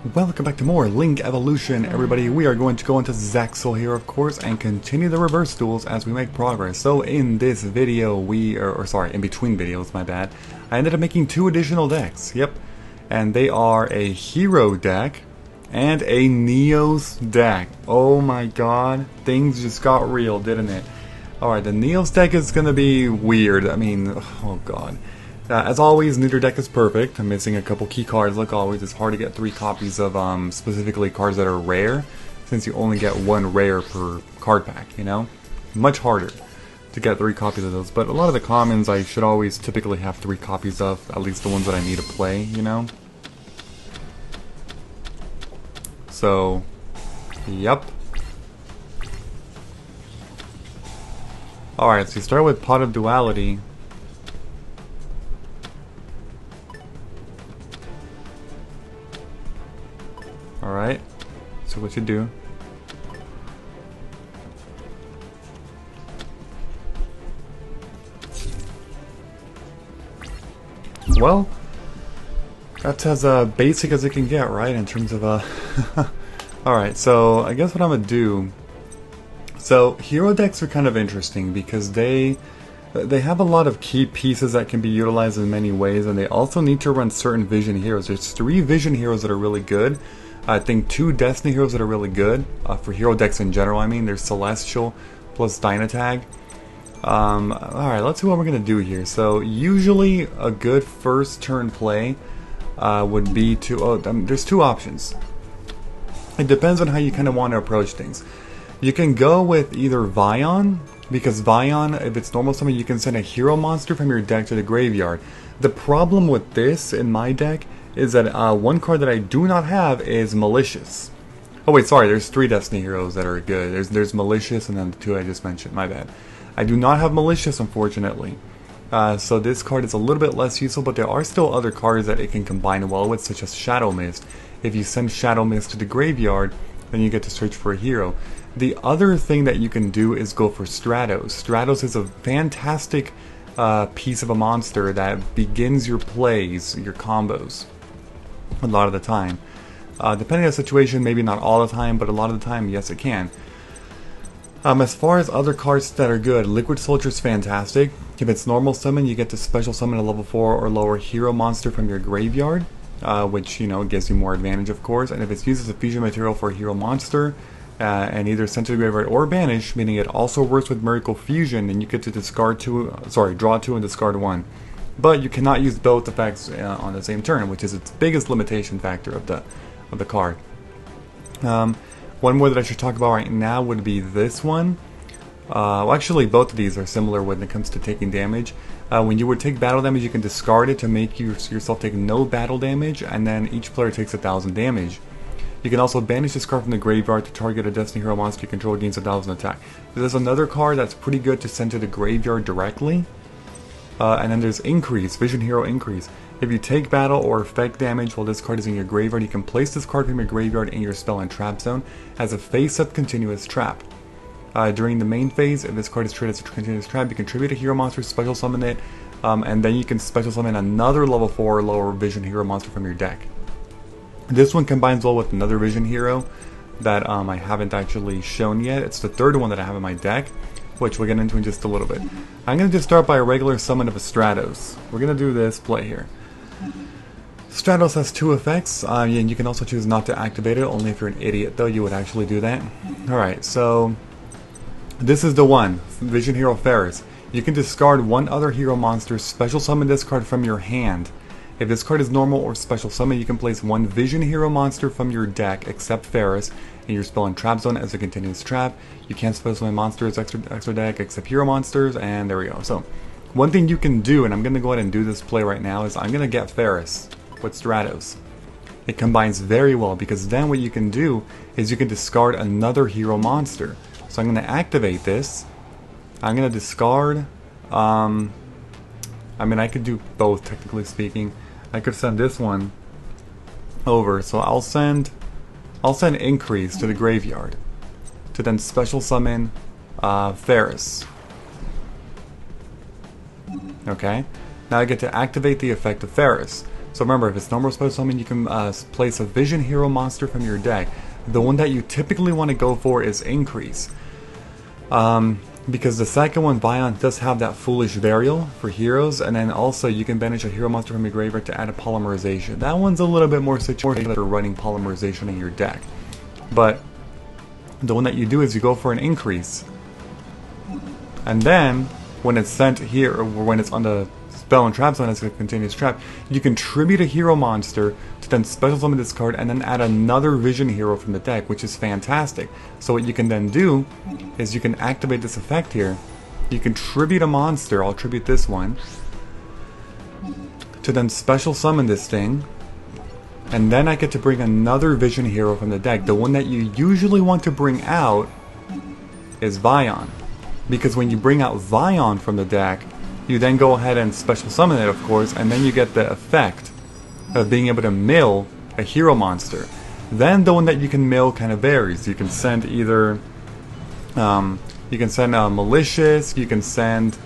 Welcome back to more Link Evolution, everybody. We are going to go into Zaxel here, of course, and continue the reverse duels as we make progress. So in this video, in between videos, my bad, I ended up making two additional decks. Yep. And they are a Hero deck and a Neos deck. Oh my god. Things just got real, didn't it? Alright, the Neos deck is going to be weird. I mean, oh god. As always, neither deck is perfect. I'm missing a couple key cards. Like always, it's hard to get 3 copies of specifically cards that are rare, since you only get 1 rare per card pack, you know? Much harder to get 3 copies of those. But a lot of the commons I should always typically have 3 copies of, at least the ones that I need to play, you know? So, yep. Alright, so you start with Pot of Duality. Alright, so what you do. Well, that's as basic as it can get, right? In terms of Alright, so I guess what I'm gonna do. So hero decks are kind of interesting because they have a lot of key pieces that can be utilized in many ways, and they also need to run certain vision heroes. There's 3 vision heroes that are really good. I think 2 Destiny heroes that are really good, for hero decks in general. I mean, there's Celestial plus Dynatag. Alright, let's see what we're going to do here. So, usually a good first turn play would be to... there's 2 options. It depends on how you kind of want to approach things. You can go with either Vion, because Vion, if it's normal summon, you can send a hero monster from your deck to the graveyard. The problem with this, in my deck, is that one card that I do not have is Malicious. Oh wait, sorry, there's 3 Destiny heroes that are good. There's Malicious and then the 2 I just mentioned, my bad. I do not have Malicious, unfortunately. So this card is a little bit less useful, but there are still other cards that it can combine well with, such as Shadow Mist. If you send Shadow Mist to the graveyard, then you get to search for a hero. The other thing that you can do is go for Stratos. Stratos is a fantastic piece of a monster that begins your plays, your combos, a lot of the time. Depending on the situation, maybe not all the time, but a lot of the time, yes, it can. As far as other cards that are good, Liquid Soldier is fantastic. If it's normal summon, you get to special summon a level 4 or lower hero monster from your graveyard, which, you know, gives you more advantage, of course. And if it's used as a fusion material for a hero monster, and either sent to the graveyard or banish, meaning it also works with Miracle Fusion, then you get to draw 2 and discard 1. But you cannot use both effects on the same turn, which is its biggest limitation factor of the card. One more that I should talk about right now would be this one. Well, actually, both of these are similar when it comes to taking damage. When you would take battle damage, you can discard it to make yourself take no battle damage, and then each player takes 1,000 damage. You can also banish this card from the graveyard to target a Destiny hero monster you control against 1,000 attack. There's another card that's pretty good to send to the graveyard directly. And then there's Increase, Vision Hero Increase. If you take battle or effect damage while this card is in your graveyard, you can place this card from your graveyard in your spell and trap zone as a face-up continuous trap. During the main phase, if this card is treated as a continuous trap, you can tribute a hero monster, special summon it, and then you can special summon another level 4 or lower Vision Hero monster from your deck. This one combines well with another Vision Hero that I haven't actually shown yet. It's the 3rd one that I have in my deck, which we'll get into in just a little bit. I'm going to just start by a regular summon of a Stratos. We're going to do this play here. Stratos has 2 effects, and you can also choose not to activate it. Only if you're an idiot, though, you would actually do that. Alright, so this is the one, Vision Hero Ferris. You can discard 1 other hero monster, special summon this card from your hand. If this card is normal or special summon, you can place 1 Vision Hero monster from your deck, except Ferris, in your spell and trap zone as a continuous trap. You can't special summon monsters extra deck except hero monsters, and there we go. So, one thing you can do, and I'm going to go ahead and do this play right now, is I'm going to get Ferris with Stratos. It combines very well, because then what you can do is you can discard another hero monster. So I'm going to activate this. I'm going to discard, I mean, I could do both, technically speaking. I could send this one over, so I'll send Increase to the graveyard to then special summon Ferris. Okay, now I get to activate the effect of Ferris. So remember, if it's normal special summon, you can place a vision hero monster from your deck. The one that you typically want to go for is increase. Because the second one, Vion, does have that foolish burial for heroes, and then also you can banish a hero monster from your graveyard to add a polymerization. That one's a little bit more situated for running polymerization in your deck. But the one that you do is you go for an increase. And then, when it's sent here, or when it's on the spell and trap zone as a continuous trap, you can tribute a hero monster to then special summon this card and then add another vision hero from the deck, which is fantastic. So what you can then do is you can activate this effect here. You can tribute a monster, I'll tribute this one, to then special summon this thing, and then I get to bring another vision hero from the deck. The one that you usually want to bring out is Vion, because when you bring out Vion from the deck, you then go ahead and special summon it, of course, and then you get the effect of being able to mill a hero monster. Then the one that you can mill kind of varies. You can send either, malicious, you can send,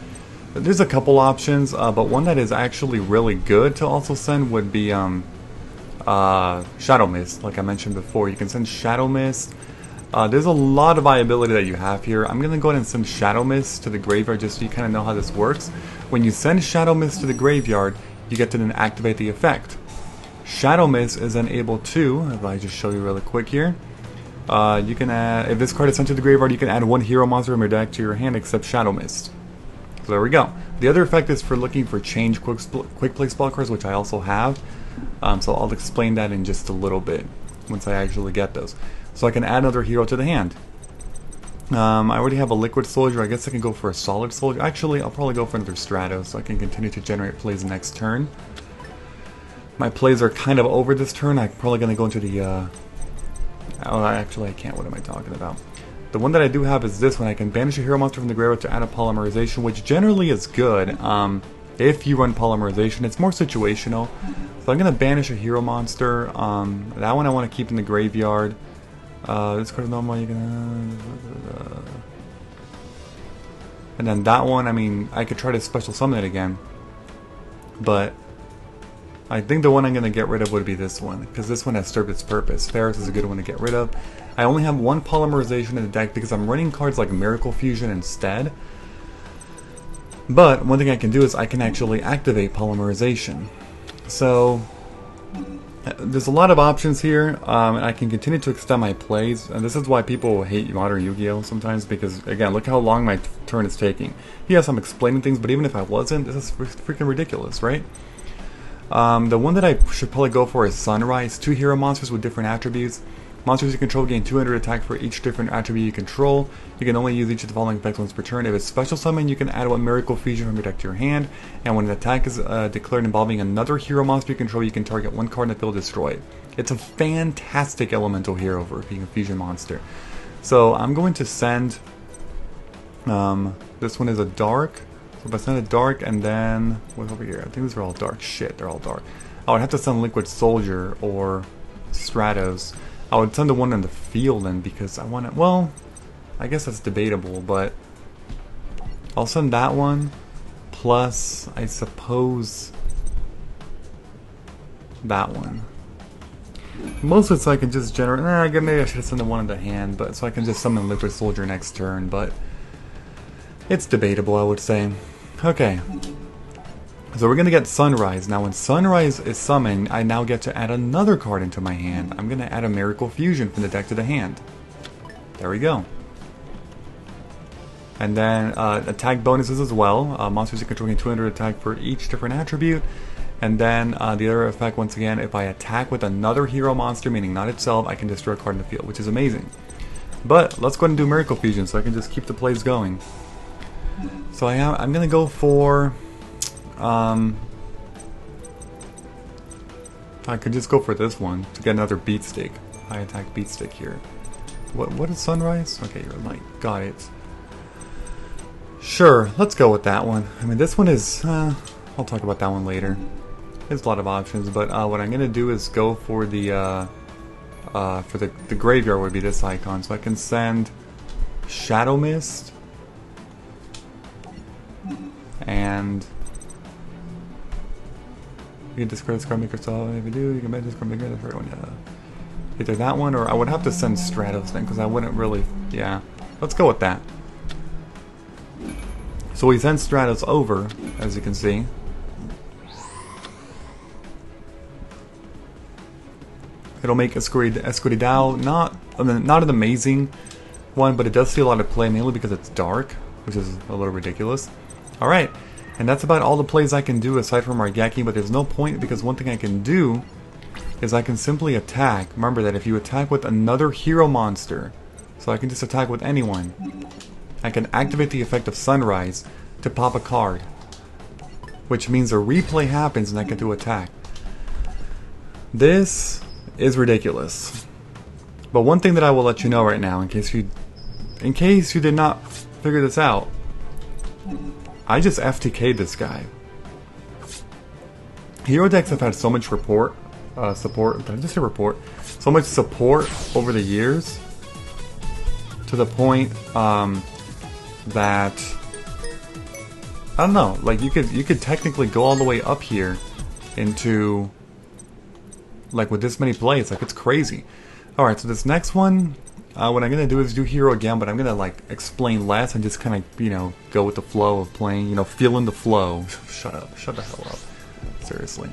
there's a couple options, but one that is actually really good to also send would be Shadow Mist, like I mentioned before. You can send Shadow Mist. There's a lot of viability that you have here. I'm going to go ahead and send Shadow Mist to the graveyard just so you kind of know how this works. When you send Shadow Mist to the graveyard, you get to then activate the effect. Shadow Mist is then able to, if I just show you really quick here, you can add, if this card is sent to the graveyard, you can add one hero monster from your deck to your hand except Shadow Mist. So there we go. The other effect is for looking for change quick play spell cards, which I also have. So I'll explain that in just a little bit once I actually get those. So I can add another hero to the hand. I already have a liquid soldier. I guess I can go for a solid soldier. Actually, I'll probably go for another Stratos so I can continue to generate plays next turn. My plays are kind of over this turn. I'm probably going to go into the... Oh, actually, I can't. What am I talking about? The one that I do have is this one. I can banish a hero monster from the graveyard to add a polymerization, which generally is good. If you run polymerization, it's more situational. So I'm going to banish a hero monster. That one I want to keep in the graveyard. This card is normal, you can... and then that one, I mean, I could try to special summon it again. But I think the one I'm going to get rid of would be this one, because this one has served its purpose. Ferris is a good one to get rid of. I only have one polymerization in the deck because I'm running cards like Miracle Fusion instead. But one thing I can do is I can actually activate polymerization. So there's a lot of options here, and I can continue to extend my plays, and this is why people hate modern Yu-Gi-Oh! Sometimes, because, again, look how long my turn is taking. Yes, I'm explaining things, but even if I wasn't, this is freaking ridiculous, right? The one that I should probably go for is Sunrise. 2 hero monsters with different attributes. Monsters you control gain 200 attack for each different attribute you control. You can only use each of the following effects once per turn. If it's special summon, you can add one Miracle Fusion from your deck to your hand. And when an attack is declared involving another hero monster you control, you can target one card in the field destroyed. It's a fantastic elemental hero for being a fusion monster. So I'm going to send... this one is a dark. So if I send a dark and then... what's over here? I think these are all dark. Shit, they're all dark. I would have to send Liquid Soldier or Stratos. I would send the one in the field then because I want to... well, I guess that's debatable, but... I'll send that one. Plus, I suppose... that one. Mostly so I can just generate... maybe I should have sent the one in the hand, but so I can just summon Liquid Soldier next turn, but... it's debatable, I would say. Okay. So we're going to get Sunrise. Now when Sunrise is summoned, I now get to add another card into my hand. I'm going to add a Miracle Fusion from the deck to the hand. There we go. And then attack bonuses as well. Monsters you control gain 200 attack for each different attribute. And then the other effect, once again, if I attack with another hero monster, meaning not itself, I can destroy a card in the field, which is amazing. But let's go ahead and do Miracle Fusion so I can just keep the plays going. So I'm going to go for... I could just go for this one to get another beat stick. High attack beat stick here. What is Sunrise? Okay, you're light. Got it. Sure, let's go with that one. I mean, this one is... I'll talk about that one later. There's a lot of options, but what I'm gonna do is go for the graveyard would be this icon, so I can send Shadow Mist You can discard this card, make yourself. If you do, you can make this card, make it for everyone. Yeah. Either that one, or I would have to send Stratos then, because I wouldn't really. Yeah, let's go with that. So we send Stratos over, as you can see. It'll make Escuridao not an amazing one, but it does see a lot of play, mainly because it's dark, which is a little ridiculous. Alright, and that's about all the plays I can do aside from Argaki, but there's no point because one thing I can do is I can simply attack. Remember that if you attack with another hero monster, so I can just attack with anyone, I can activate the effect of Sunrise to pop a card, which means a replay happens and I get to attack. This is ridiculous. But one thing that I will let you know right now, in case you did not figure this out, I just FTK'd this guy. Hero decks have had so much support. Did I just say report? So much support over the years, to the point that I don't know. Like you could technically go all the way up here into, like, with this many plays. Like, it's crazy. All right, so this next one, what I'm gonna do is do hero again, but I'm gonna like explain less and just kind of, you know, go with the flow of playing. You know, feeling the flow. Shut up. Shut the hell up. Seriously.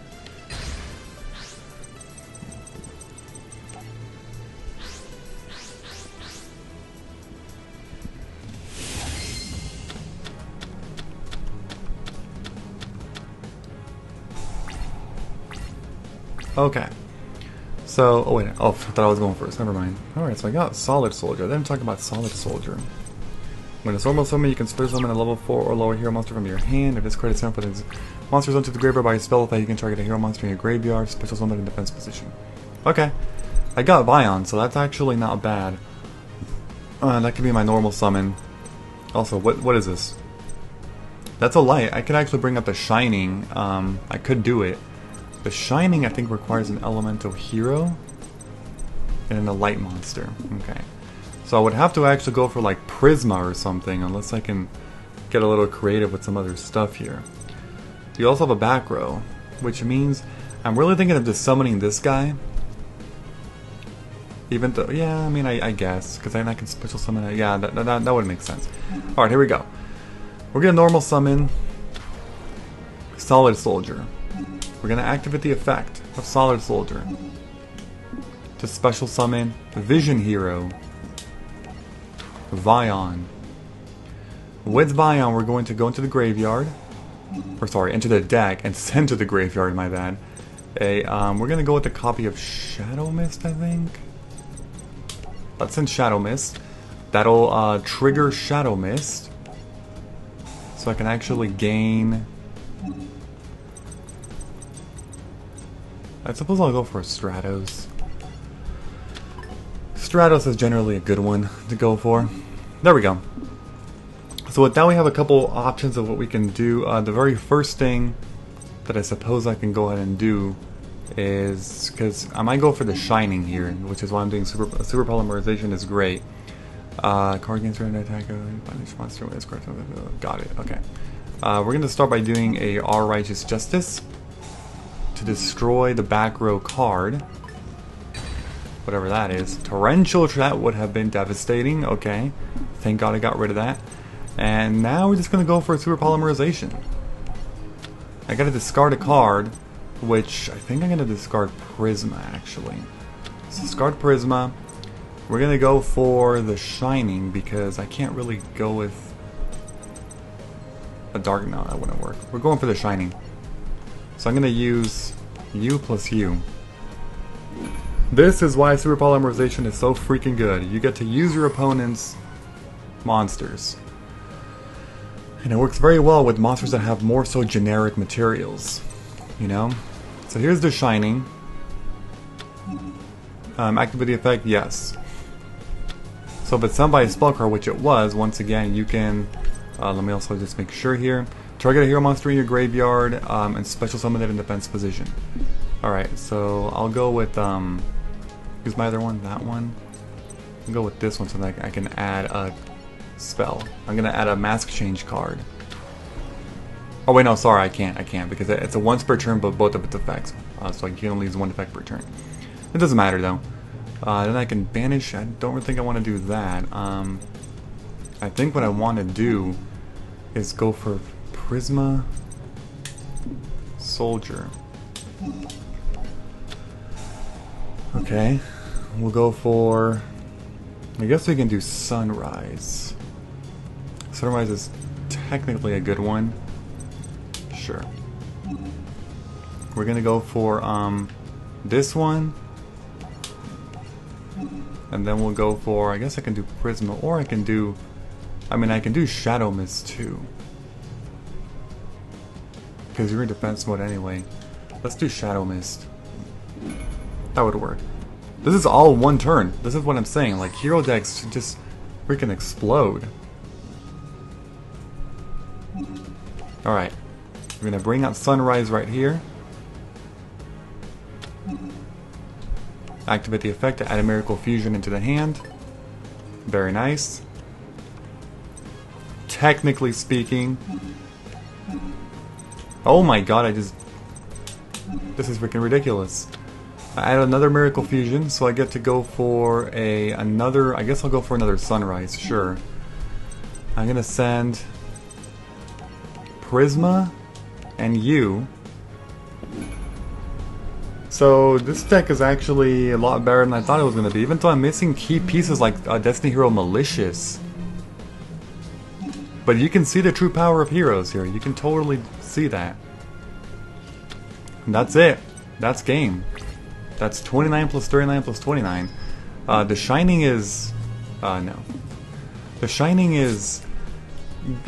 Okay. So, oh wait, oh, I thought I was going first, never mind. Alright, so I got Solid Soldier. Then I'm talking about Solid Soldier. When it's normal summon, you can special summon a level 4 or lower hero monster from your hand. If this card is sent for the monsters onto the graveyard by a spell effect, you can target a hero monster in your graveyard, special summon in defense position. Okay. I got Vion, so that's actually not bad. That could be my normal summon. Also, what is this? That's a light. I could actually bring up the Shining. I could do it. The Shining, I think, requires an elemental hero and then a light monster. Okay. So I would have to actually go for like Prisma or something, unless I can get a little creative with some other stuff here. You also have a back row, which means I'm really thinking of just summoning this guy. Even though, yeah, I mean, I guess, because then I can special summon it. Yeah, that would make sense. Alright, here we go. We're going to normal summon Solid Soldier. We're going to activate the effect of Solid Soldier to special summon Vision Hero, Vion. With Vion, we're going to go into the graveyard, or sorry, into the deck and send to the graveyard, my bad. We're going to go with a copy of Shadow Mist, I think. Let's send Shadow Mist. That'll trigger Shadow Mist, so I can actually gain... I suppose I'll go for Stratos. Stratos is generally a good one to go for. There we go. So with that, we have a couple options of what we can do. The very first thing that I suppose I can go ahead and do is, because I might go for the Shining here, which is why I'm doing super polymerization is great. Card gains random attack, punish monster with this. Got it. Okay. We're going to start by doing a Our Righteous Justice to destroy the back row card, whatever that is. Torrential Trap would have been devastating. Okay, thank God I got rid of that. And now we're just gonna go for a super polymerization. I gotta discard a card, which I think I'm gonna discard Prisma actually. So discard Prisma. We're gonna go for the Shining because I can't really go with a Dark. No, that wouldn't work. We're going for the Shining. So I'm going to use U plus U. This is why Super Polymerization is so freaking good. You get to use your opponent's monsters. And it works very well with monsters that have more so generic materials. You know? So here's the Shining. Activate the effect, yes. So if it's sent by a spell card, which it was, once again, you can... let me also just make sure here. Target a hero monster in your graveyard and special summon it in defense position. Alright, so I'll go with, who's my other one? That one? I'll go with this one so that I can add a spell. I'm going to add a mask change card. Oh wait, no, sorry, I can't because it's a once per turn, but both of its effects. So you can only use one effect per turn. It doesn't matter though. Then I can banish. I don't really think I want to do that. I think what I want to do is go for Prisma Soldier. Okay, we'll go for. I guess we can do Sunrise. Sunrise is technically a good one. Sure. We're gonna go for this one. And then we'll go for, I guess I can do Prisma, or I can do, I can do Shadow Mist too. Because you're in defense mode anyway. Let's do Shadow Mist. That would work. This is all one turn. This is what I'm saying. Like, hero decks just freaking explode. Alright. We're gonna bring out Sunrise right here. Activate the effect to add a Miracle Fusion into the hand. Very nice. Technically speaking. Oh my god, this is freaking ridiculous. I add another Miracle Fusion, so I get to go for another, I guess I'll go for another Sunrise, sure. I'm gonna send Prisma and you. So this deck is actually a lot better than I thought it was gonna be, even though I'm missing key pieces like Destiny Hero Malicious. But you can see the true power of heroes here. You can totally see that. And that's it. That's game. That's 29 plus 39 plus 29. The Shining is... no. The Shining is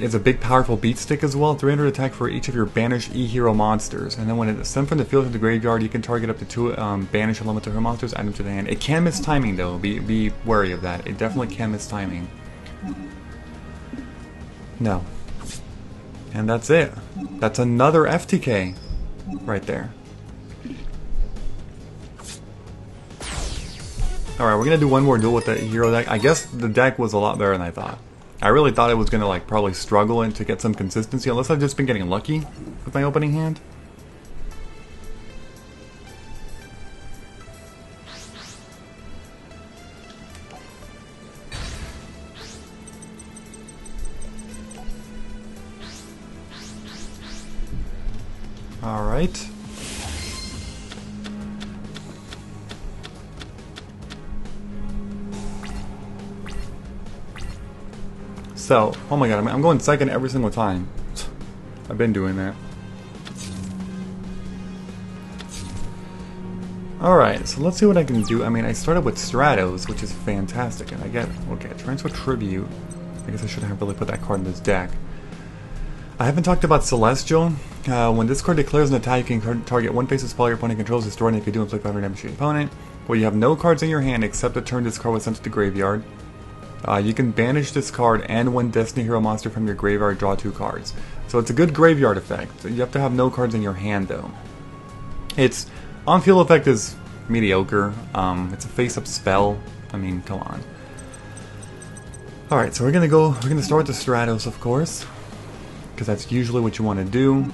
a big powerful beat stick as well. 300 attack for each of your banished E-hero monsters. And then when it's sent from the field to the graveyard, you can target up to 2 banished elemental hero monsters, add them to the hand. It can miss timing though. Be wary of that. It definitely can miss timing. No. And that's it. That's another FTK right there. Alright, we're gonna do one more duel with the hero deck. I guess the deck was a lot better than I thought. I really thought it was gonna like probably struggle and to get some consistency, unless I've just been getting lucky with my opening hand. Alright. So, oh my god, I'm going second every single time. I've been doing that. Alright, so let's see what I can do. I started with Stratos, which is fantastic, and I get, okay, Transfer Tribute. I guess I shouldn't have really put that card in this deck. I haven't talked about Celestial. When this card declares an attack, you can target one face of spell your opponent controls, destroy, and if you do, inflict 500 damage to your opponent. Well, you have no cards in your hand except the turn this card was sent to the graveyard. You can banish this card and one Destiny Hero monster from your graveyard, draw 2 cards. So it's a good graveyard effect. You have to have no cards in your hand though. Its on-field effect is mediocre. It's a face-up spell. Come on. Alright, so we're gonna start with the Stratos, of course. Because that's usually what you want to do.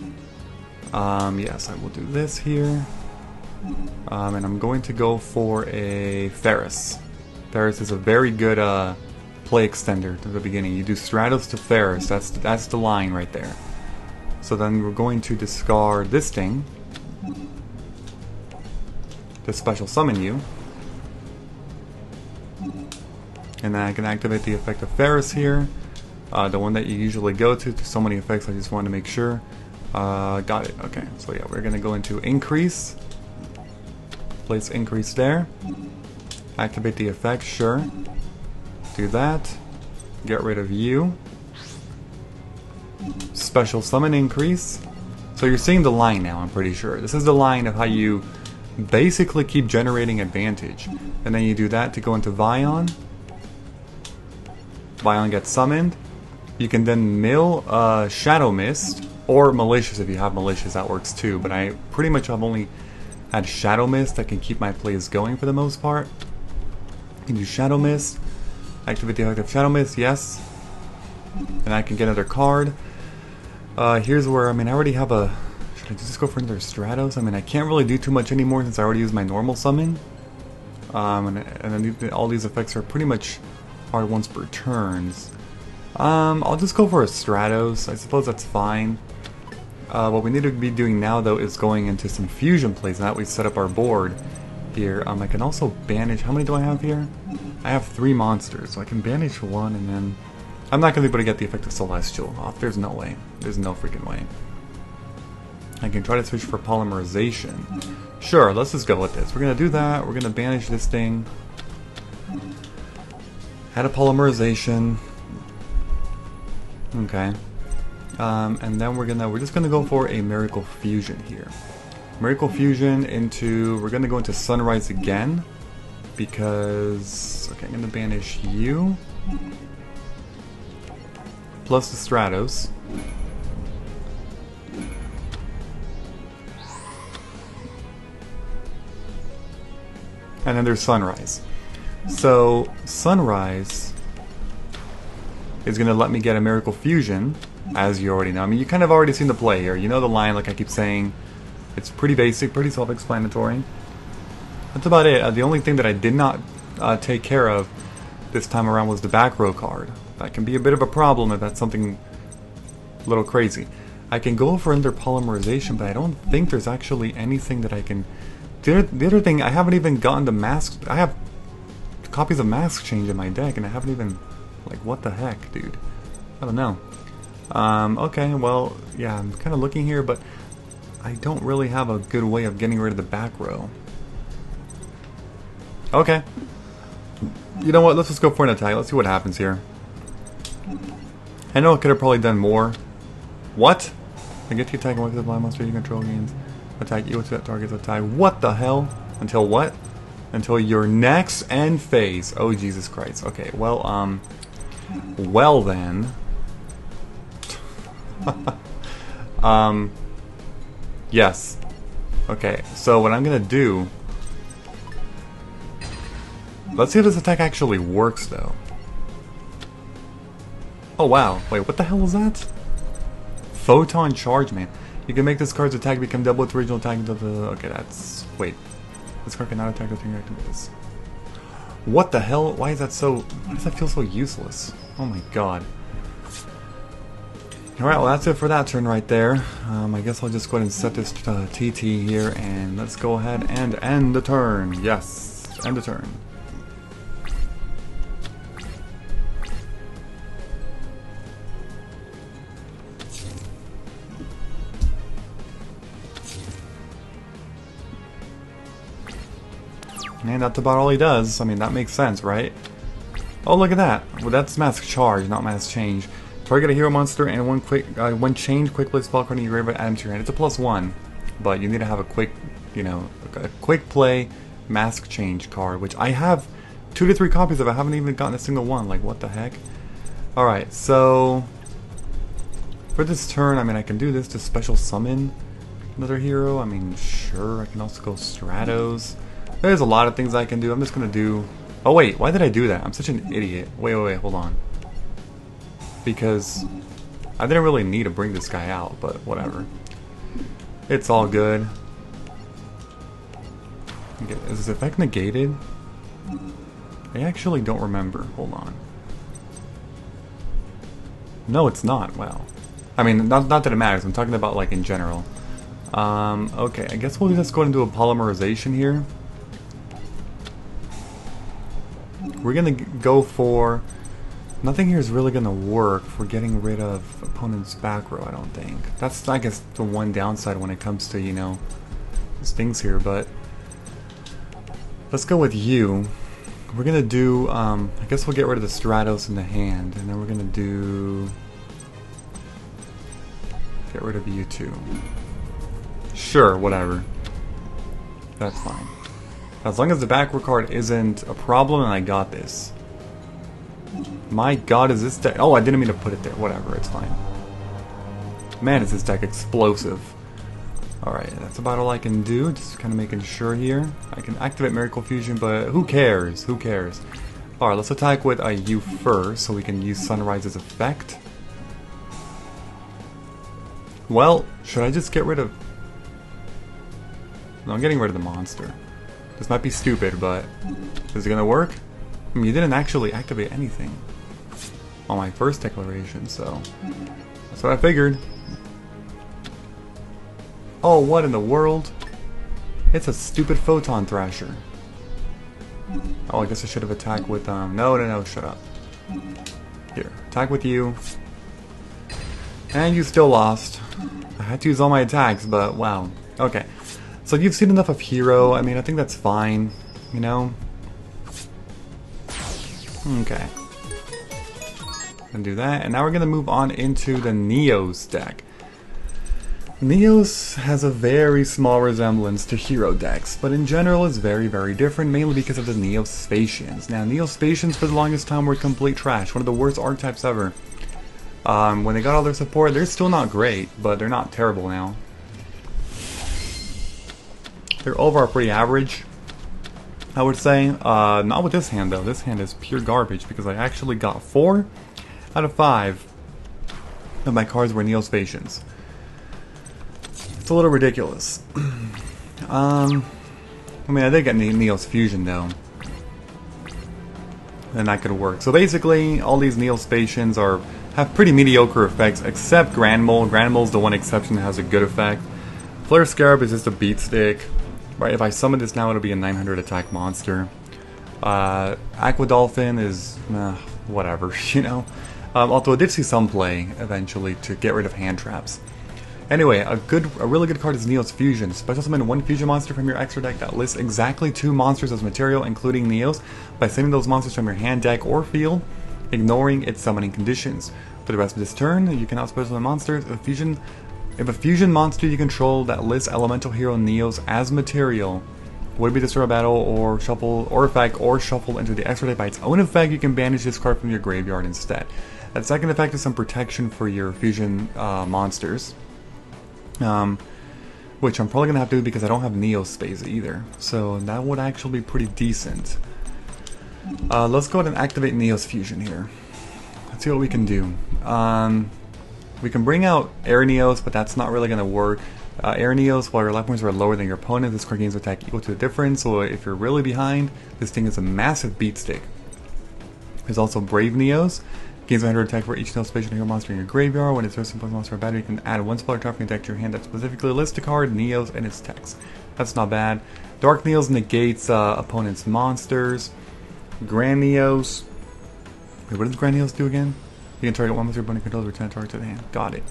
Yes, I will do this here. And I'm going to go for a Ferris. Ferris is a very good play extender to the beginning. You do Stratos to Ferris. That's the line right there. So then we're going to discard this thing to special summon you. And then I can activate the effect of Ferris here. The one that you usually go to. So many effects, I just wanted to make sure. Got it. Okay, so yeah, we're gonna go into Increase. Place Increase there. Activate the effect, sure. Do that. Get rid of you. Special Summon Increase. So you're seeing the line now, I'm pretty sure. This is the line of how you basically keep generating advantage. And then you do that to go into Vion. Vion gets summoned. You can then mill Shadow Mist, or Malicious if you have Malicious, that works too. But I pretty much have only had Shadow Mist that can keep my plays going for the most part. You can do Shadow Mist, activate the effect of Shadow Mist, yes. And I can get another card. Here's where, I mean, I already have a... Should I just go for another Stratos? I mean, I can't really do too much anymore since I already used my normal summon. And then all these effects are pretty much hard once per turns. I'll just go for a Stratos. I suppose that's fine. What we need to be doing now, though, is going into some fusion plays. Now that we set up our board here, I can also banish... How many do I have here? I have 3 monsters, so I can banish 1, and then... I'm not going to be able to get the effect of Celestial off. There's no way. There's no freaking way. I can try to switch for Polymerization. Sure, let's just go with this. We're going to do that. We're going to banish this thing. Had a Polymerization. Okay. And then we're just gonna go for a Miracle Fusion here. Miracle Fusion into... We're gonna go into Sunrise again. Because... Okay, I'm gonna banish you. Plus the Stratos. And then there's Sunrise. So, Sunrise is gonna let me get a Miracle Fusion. As you already know. I mean, you kind of already seen the play here. You know the line, like I keep saying. It's pretty basic, pretty self-explanatory. That's about it. The only thing that I did not take care of this time around was the back row card. That can be a bit of a problem if that's something a little crazy. I can go for another Polymerization, but I don't think there's actually anything that I can... The other thing, I haven't even gotten the masks... I have copies of Mask Change in my deck, and I haven't even... Like, what the heck, dude? I don't know. Okay, well, yeah, I'm kind of looking here, but I don't really have a good way of getting rid of the back row. Okay. You know what, let's just go for an attack. Let's see what happens here. I know I could have probably done more. What? I get to attack and work with the blind monster you control gains. Attack you with that target's attack. What the hell? Until what? Until your next end phase. Oh, Jesus Christ. Okay, well, well then... yes. Okay, so what I'm gonna do... Let's see if this attack actually works, though. Oh, wow. Wait, what the hell is that? Photon Charge, man. You can make this card's attack become double its original attack until the... Okay, that's... Wait. This card cannot attack the thing you activate. What the hell? Why is that so... Why does that feel so useless? Oh my god. Alright, well that's it for that turn right there. I guess I'll just go ahead and set this TT here, and let's go ahead and end the turn. Yes, end the turn. And that's about all he does. I mean, that makes sense, right? Oh, look at that. Well, that's Mask Charge, not Mask Change. Target a hero monster and one change quick play spell card in your graveyard, add him to your hand. It's a +1, but you need to have a quick, you know, a quick play Mask Change card, which I have 2 to 3 copies of. I haven't even gotten a single one. Like, what the heck? Alright, so for this turn, I mean, I can do this to special summon another hero. I mean, sure, I can also go Stratos. There's a lot of things I can do. I'm just gonna do... Oh wait, why did I do that? I'm such an idiot. Wait, hold on. Because I didn't really need to bring this guy out, but whatever. It's all good. Okay, is this effect negated? I actually don't remember. Hold on. No, it's not. Wow. I mean, not that it matters. I'm talking about, like, in general. Okay, I guess we'll just go into a polymerization here. We're gonna go for... Nothing here is really gonna work for getting rid of opponent's back row, I don't think. That's, I guess, the one downside when it comes to, you know, these things here, but... Let's go with you. We're gonna do, I guess we'll get rid of the Stratos in the hand, and then we're gonna do... Get rid of you too. Sure, whatever. That's fine. As long as the back row card isn't a problem, and I got this. My god, is this deck... Oh, I didn't mean to put it there. Whatever, it's fine. Man, is this deck explosive. Alright, that's about all I can do. Just kind of making sure here. I can activate Miracle Fusion, but who cares? Who cares? Alright, let's attack with you first, so we can use Sunrise's effect. Well, should I just get rid of... No, I'm getting rid of the monster. This might be stupid, but is it gonna work? I mean, you didn't actually activate anything on my first declaration, so that's what I figured. Oh, what in the world? It's a stupid photon thrasher. Oh, I guess I should have attacked with no, shut up. Here, attack with you. And you still lost. I had to use all my attacks, but wow. Okay. So you've seen enough of Hero. I mean, I think that's fine, you know? Okay. Gonna do that, and now we're gonna move on into the Neos deck. Neos has a very small resemblance to Hero decks, but in general is very, very different, mainly because of the Neospatians. Now, Neospatians for the longest time were complete trash, one of the worst archetypes ever. When they got all their support, they're still not great, but they're not terrible now. They're overall pretty average, I would say. Not with this hand, though. This hand is pure garbage, because I actually got 4 out of 5 of my cards were Neospatians. It's a little ridiculous. I mean, I did get Neos Fusion, though. And that could work. So basically, all these Neospatians have pretty mediocre effects, except Grand Mole. Grand Mole's the one exception that has a good effect. Flare Scarab is just a beat stick. Right, if I summon this now, it'll be a 900 attack monster. Aqua Dolphin is whatever, you know. Although I did see some play eventually to get rid of hand traps. Anyway, a really good card is Neos Fusion. Special summon 1 fusion monster from your extra deck that lists exactly 2 monsters as material, including Neos, by sending those monsters from your hand, deck, or field, ignoring its summoning conditions. For the rest of this turn, you cannot special summon monsters. If a fusion monster you control that lists elemental hero Neos as material would be destroyed by battle or shuffle or effect or shuffled into the extra deck by its own effect, you can banish this card from your graveyard instead. That second effect is some protection for your fusion monsters, which I'm probably gonna have to do because I don't have Neo space either. So that would actually be pretty decent. Let's go ahead and activate Neos Fusion here. Let's see what we can do. We can bring out Air Neos, but that's not really going to work. Air Neos, while your life points are lower than your opponent, this card gains attack equal to the difference, so if you're really behind, this thing is a massive beat stick. There's also Brave Neos. Gains 100 attack for each Neospatian hero monster in your graveyard. When it's first monster or battle, you can add 1 spell trap from your deck to your hand that specifically lists a card, Neos, and its text. That's not bad. Dark Neos negates opponent's monsters. Grand Neos. Wait, what does Grand Neos do again? You can target one with your opponent controls, return a target to the hand. Got it.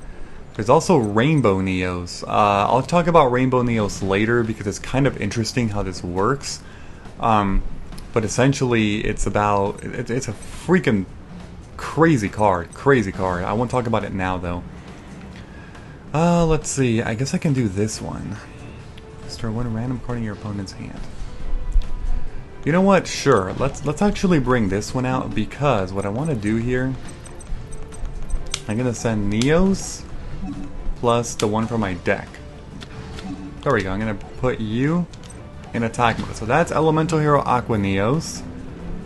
There's also Rainbow Neos. I'll talk about Rainbow Neos later because it's kind of interesting how this works. But essentially, it's a freaking crazy card. Crazy card. I won't talk about it now, though. Let's see. I guess I can do this one. Destroy 1 random card in your opponent's hand. You know what? Sure. Let's actually bring this one out because what I want to do here, I'm gonna send Neos plus the one from my deck. There we go. I'm gonna put you in attack mode. So that's Elemental Hero Aqua Neos.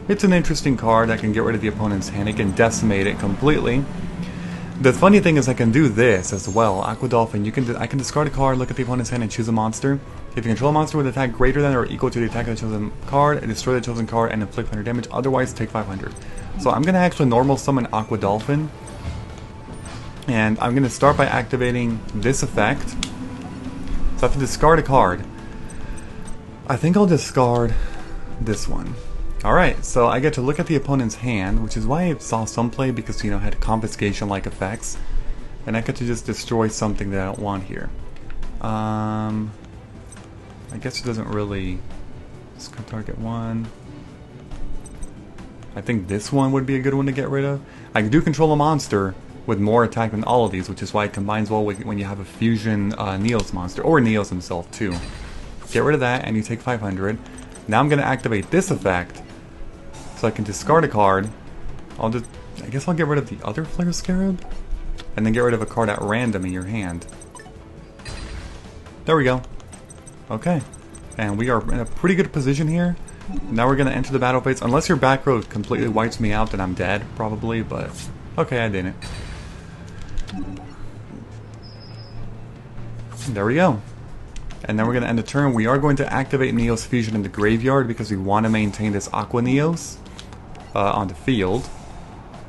It's an interesting card that can get rid of the opponent's hand. It can decimate it completely. The funny thing is I can do this as well. Aqua Dolphin, I can discard a card, look at the opponent's hand, and choose a monster. If you control a monster with attack greater than or equal to the attack of the chosen card, destroy the chosen card and inflict 100 damage, otherwise take 500. So I'm gonna actually normal summon Aqua Dolphin. And I'm going to start by activating this effect. So I have to discard a card. I think I'll discard this one. Alright, so I get to look at the opponent's hand, which is why I saw some play because, you know, it had confiscation-like effects. And I get to just destroy something that I don't want here. I guess it doesn't really... Discard target 1. I think this one would be a good one to get rid of. I do control a monster with more attack than all of these, which is why it combines well with when you have a fusion Neos monster, or Neos himself too. Get rid of that and you take 500. Now I'm going to activate this effect, so I can discard a card. I guess I'll get rid of the other Flare Scarab, and then get rid of a card at random in your hand. There we go. Okay. And we are in a pretty good position here. Now we're going to enter the battle phase. Unless your back row completely wipes me out, then I'm dead, probably, but okay, I didn't. There we go. And then we're going to end the turn. We are going to activate Neos Fusion in the graveyard because we want to maintain this Aqua Neos on the field.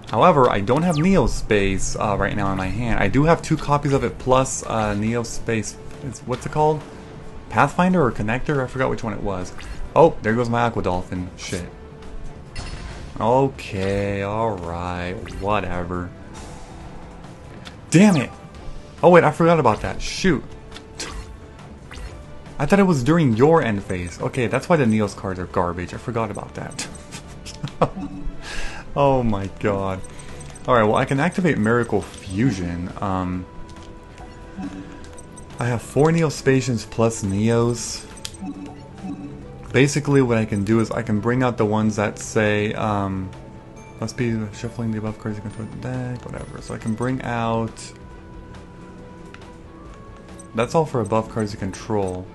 However, I don't have Neos Space right now in my hand. I do have 2 copies of it plus Neos Space. What's it called? Pathfinder or Connector? I forgot which one it was. Oh, there goes my Aqua Dolphin. Shit. Okay, alright, whatever. Damn it! Oh wait, I forgot about that. Shoot. I thought it was during your end phase. Okay, that's why the Neos cards are garbage. I forgot about that. Oh my god. Alright, well I can activate Miracle Fusion. I have 4 Neospacians plus Neos. Basically what I can do is I can bring out the ones that say, must be shuffling the above cards you control the deck, whatever. So I can bring out... That's all for above cards you control.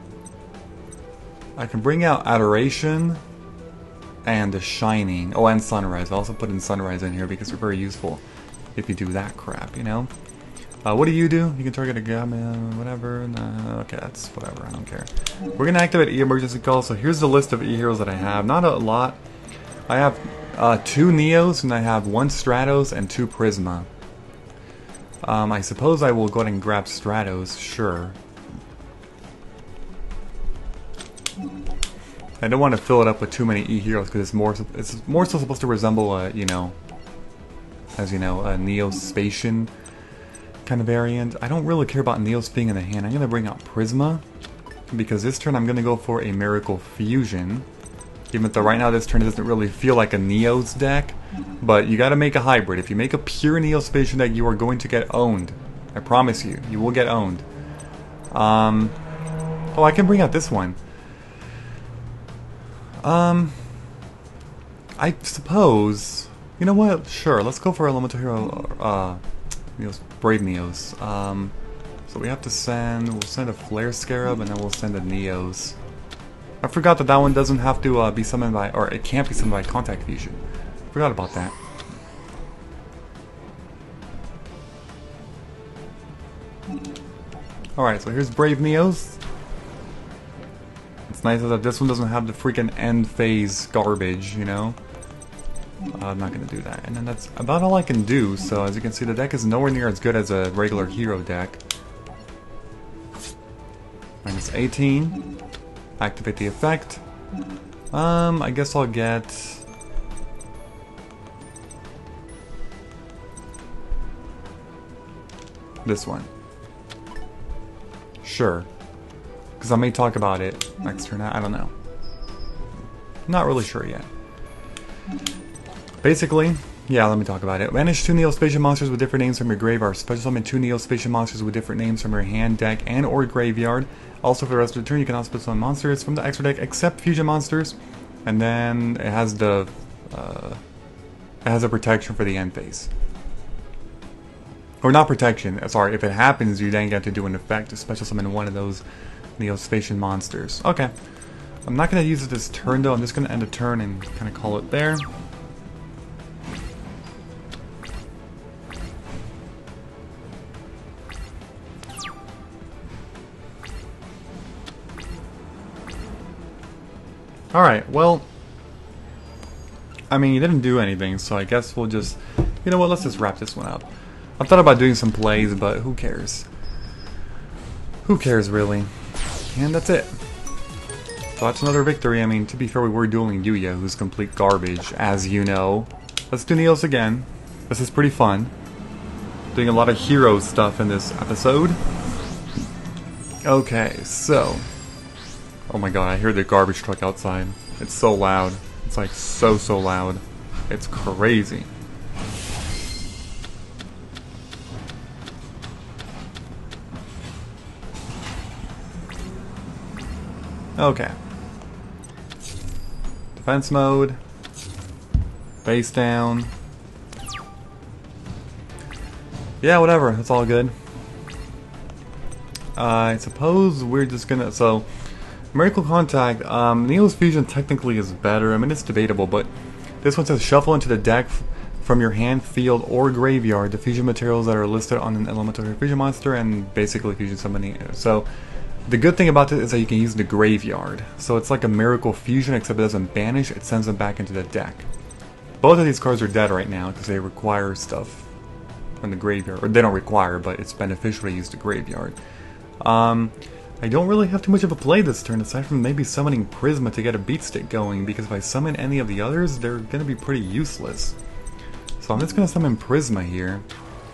I can bring out Adoration and the Shining. Oh, and Sunrise. I also put in Sunrise in here because they're very useful if you do that crap, you know? What do? You can target a gamma, whatever. Nah, okay, that's whatever. I don't care. We're going to activate E-Emergency Call. So here's the list of E-Heroes that I have. Not a lot. I have 2 Neos, and I have 1 Stratos and 2 Prisma. I suppose I will go ahead and grab Stratos, sure. I don't want to fill it up with too many E-Heroes because it's more so supposed to resemble a, you know, as you know, a Neospatian kind of variant. I don't really care about Neos being in the hand. I'm going to bring out Prisma because this turn I'm going to go for a Miracle Fusion. Even though right now this turn doesn't really feel like a Neos deck, but you got to make a hybrid. If you make a pure Neospatian deck, you are going to get owned. I promise you, you will get owned. Oh, I can bring out this one. I suppose, you know what? Sure, let's go for Elemental Hero. Neos, Brave Neos. So we have to we'll send a Flare Scarab and then we'll send a Neos. I forgot that one doesn't have to be summoned by, or it can't be summoned by Contact Fusion. Forgot about that. Alright, so here's Brave Neos. It's nice that this one doesn't have the freaking end phase garbage, you know? I'm not going to do that. And then that's about all I can do. So as you can see, the deck is nowhere near as good as a regular hero deck. Minus 18. Activate the effect. I guess I'll get... this one. Sure. Because I may talk about it next turn. I don't know. Not really sure yet. Basically, yeah, let me talk about it. Banish 2 Neospatian monsters with different names from your graveyard. Special summon 2 Neospatian monsters with different names from your hand, deck, and or graveyard. Also, for the rest of the turn, you can also special summon monsters from the extra deck except fusion monsters. And then it has the it has a protection for the end phase. Or not protection, sorry, if it happens, you then get to do an effect to special summon one of those Neospatian monsters. Okay. I'm not going to use it this turn though, I'm just going to end the turn and kind of call it there. Alright, well, I mean, you didn't do anything, so I guess we'll just, you know what, let's just wrap this one up. I thought about doing some plays, but who cares? Who cares, really? And that's it. So that's another victory. I mean, to be fair, we were dueling Yugioh, who's complete garbage, as you know. Let's do Neos again. This is pretty fun. Doing a lot of hero stuff in this episode. Okay, so... oh my god, I hear the garbage truck outside. It's so loud. It's like so loud. It's crazy. Okay. Defense mode. Face down. Yeah, whatever. It's all good. I suppose we're just gonna... so... Miracle Contact, Neos Fusion technically is better. I mean, it's debatable, but this one says shuffle into the deck from your hand, field, or graveyard the fusion materials that are listed on an elemental fusion monster and basically fusion summoning. So the good thing about it is that you can use the graveyard. So it's like a miracle fusion, except it doesn't banish, it sends them back into the deck. Both of these cards are dead right now because they require stuff from the graveyard. Or they don't require, but it's beneficial to use the graveyard. I don't really have too much of a play this turn, aside from maybe summoning Prisma to get a beat stick going, because if I summon any of the others, they're going to be pretty useless. So I'm just going to summon Prisma here.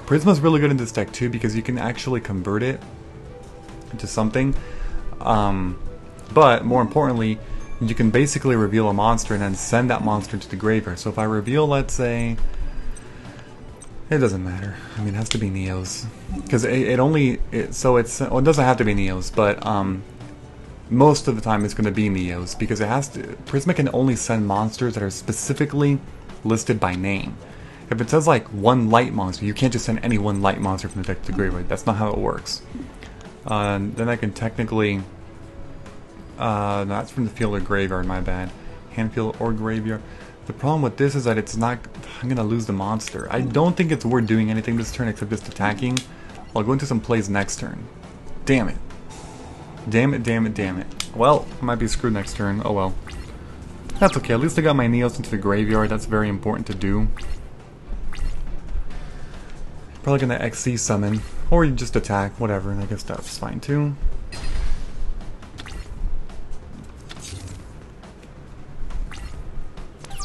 Prisma's really good in this deck too, because you can actually convert it into something. But more importantly, you can basically reveal a monster and then send that monster to the graveyard. So if I reveal, let's say, it doesn't matter. I mean, it has to be Neos, because it doesn't have to be Neos, but most of the time it's going to be Neos, because it has to. Prisma can only send monsters that are specifically listed by name. If it says like one light monster, you can't just send any one light monster from the deck to the graveyard. That's not how it works. Then I can technically. No, that's from the field or graveyard. My bad. Hand, field, or graveyard. The problem with this is that it's not. I'm gonna lose the monster. I don't think it's worth doing anything this turn except just attacking. I'll go into some plays next turn. Damn it. Damn it, damn it, damn it. Well, I might be screwed next turn. Oh well. That's okay. At least I got my Neos into the graveyard. That's very important to do. Probably gonna XC summon. Or you just attack. Whatever. And I guess that's fine too.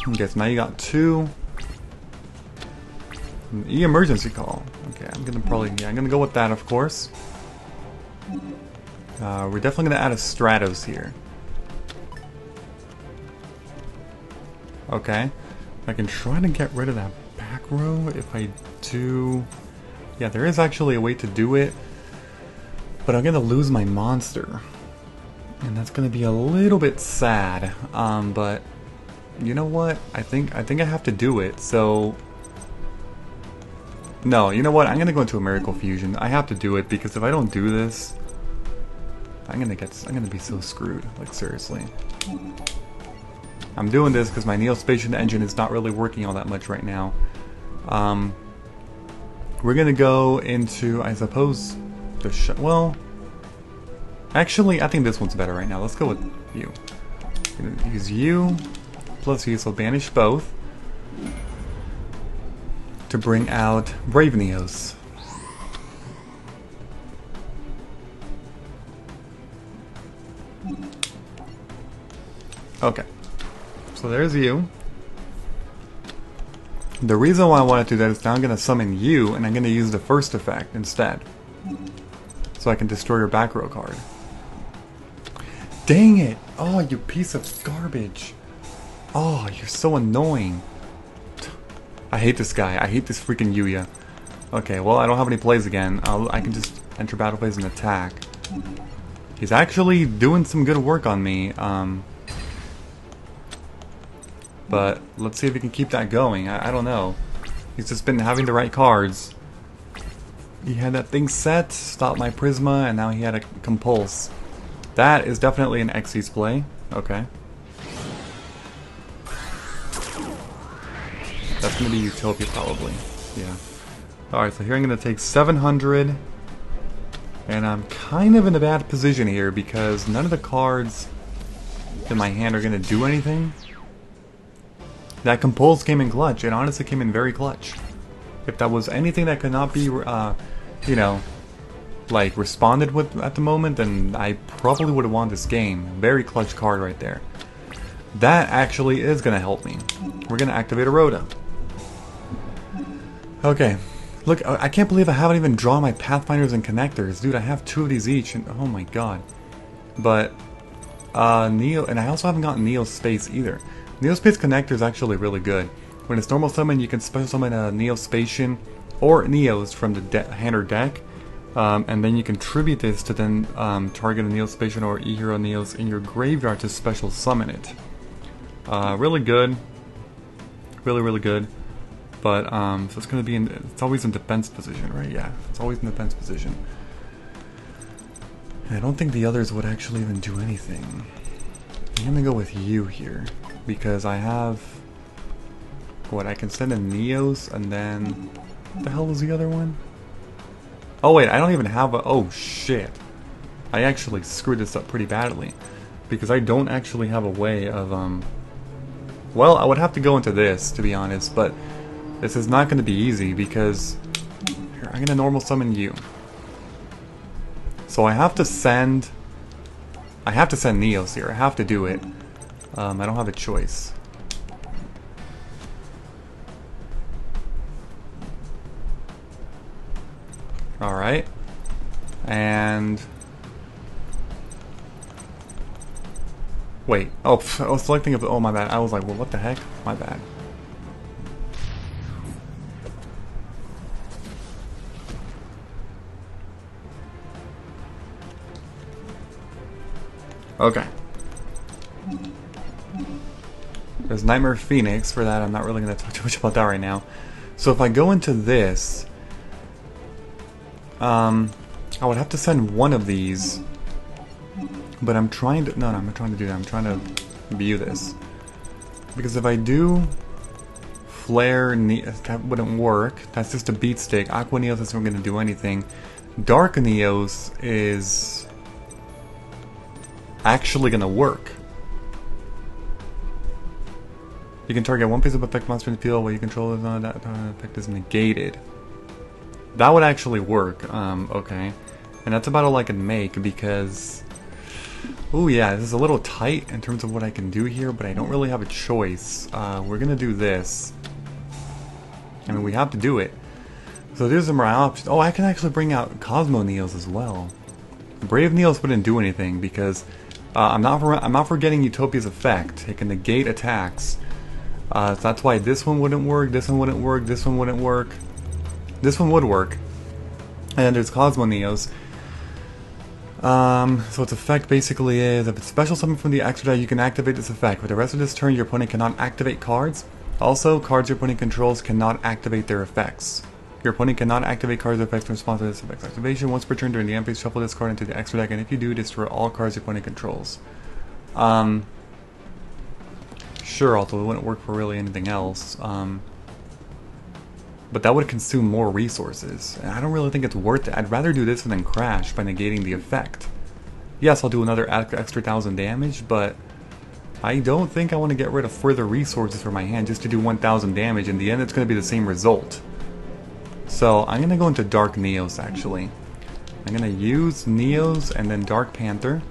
Okay, so now you got two. Emergency call. Okay, I'm gonna go with that, of course. We're definitely gonna add a Stratos here. Okay, I can try to get rid of that back row if I do. Yeah, there is actually a way to do it, but I'm gonna lose my monster, and that's gonna be a little bit sad. But you know what? I think I have to do it. So no, you know what? I'm gonna go into a Miracle Fusion. I have to do it because if I don't do this, I'm gonna be so screwed. Like seriously. I'm doing this because my Neospatial engine is not really working all that much right now. We're gonna go into, I suppose, the well. Actually, I think this one's better right now. Let's go with you. I'm gonna use you. Plus use will banish both to bring out Brave Neos. Okay, so there's you. The reason why I want to do that is now I'm going to summon you, and I'm going to use the first effect instead, so I can destroy your back row card. Dang it! Oh, you piece of garbage! Oh, you're so annoying. I hate this guy. I hate this freaking Yugioh. Okay, well, I don't have any plays again. I can just enter battle plays and attack. He's actually doing some good work on me. But let's see if we can keep that going. I don't know. He's just been having the right cards. He had that thing set, stopped my Prisma, and now he had a Compulse. That is definitely an Xyz play. Okay. That's going to be Utopia, probably. Yeah. Alright, so here I'm going to take 700. And I'm kind of in a bad position here because none of the cards in my hand are going to do anything. That Compulse came in clutch. It honestly came in very clutch. If that was anything that could not be, you know, like responded with at the moment, then I probably would have won this game. Very clutch card right there. That actually is going to help me. We're going to activate a Rhoda. Okay. Look, I can't believe I haven't even drawn my Pathfinders and Connectors. Dude, I have 2 of these each, and oh my god. But, Neo, and I also haven't gotten Neo Space either. Neo Space Connector is actually really good. When it's normal summon, you can special summon a Neospatian or Neos from the hand or deck. And then you contribute this to then target a Neospatian or E-Hero Neos in your graveyard to special summon it. Really good. Really, really good. But, so it's going to be in, it's always in defense position, right? Yeah, it's always in defense position. I don't think the others would actually even do anything. I'm going to go with you here, because I have What, I can send in Neos and then... What the hell was the other one? Oh wait, I don't even have a... Oh shit. I actually screwed this up pretty badly. Because I don't actually have a way of, well, I would have to go into this, to be honest, but this is not going to be easy because... Here, I'm going to normal summon you. So I have to send... Neos here. I have to do it. I don't have a choice. Alright. And... Wait. Oh, I was selecting of... Oh, my bad. I was like, well, what the heck? My bad. Okay. There's Nightmare Phoenix. For that, I'm not really going to talk too much about that right now. So if I go into this... I would have to send one of these... But I'm trying to... No, I'm not trying to do that. I'm trying to view this. Because if I do... Flare... that wouldn't work. That's just a beat stick. Aqua Neos isn't going to do anything. Dark Neos is... actually going to work. You can target one piece of effect monster in the field while you control it. That effect is negated. That would actually work. Okay. And that's about all I can make because... Oh yeah, this is a little tight in terms of what I can do here, but I don't really have a choice. We're gonna do this. I mean, we have to do it. So there's my options. Oh, I can actually bring out Cosmo Neos as well. Brave Neos wouldn't do anything because I'm not forgetting Utopia's effect. It can negate attacks. So that's why this one wouldn't work. This one wouldn't work. This one wouldn't work. This one would work. And then there's Cosmo Neos. So its effect basically is, if it's special summon from the extra deck, you can activate this effect. For the rest of this turn, your opponent cannot activate cards. Also, cards your opponent controls cannot activate their effects. Your opponent cannot activate cards or effects in response to this effect's activation. Once per turn during the end phase, shuffle this card into the extra deck, and if you do, destroy all cards your opponent controls. Sure, although it wouldn't work for really anything else. But that would consume more resources, and I don't really think it's worth it. I'd rather do this than crash by negating the effect. Yes, I'll do another extra 1,000 damage, but I don't think I want to get rid of further resources for my hand just to do 1,000 damage. In the end, it's going to be the same result. So I'm going to go into Dark Neos, actually. I'm going to use Neos and then Dark Panther.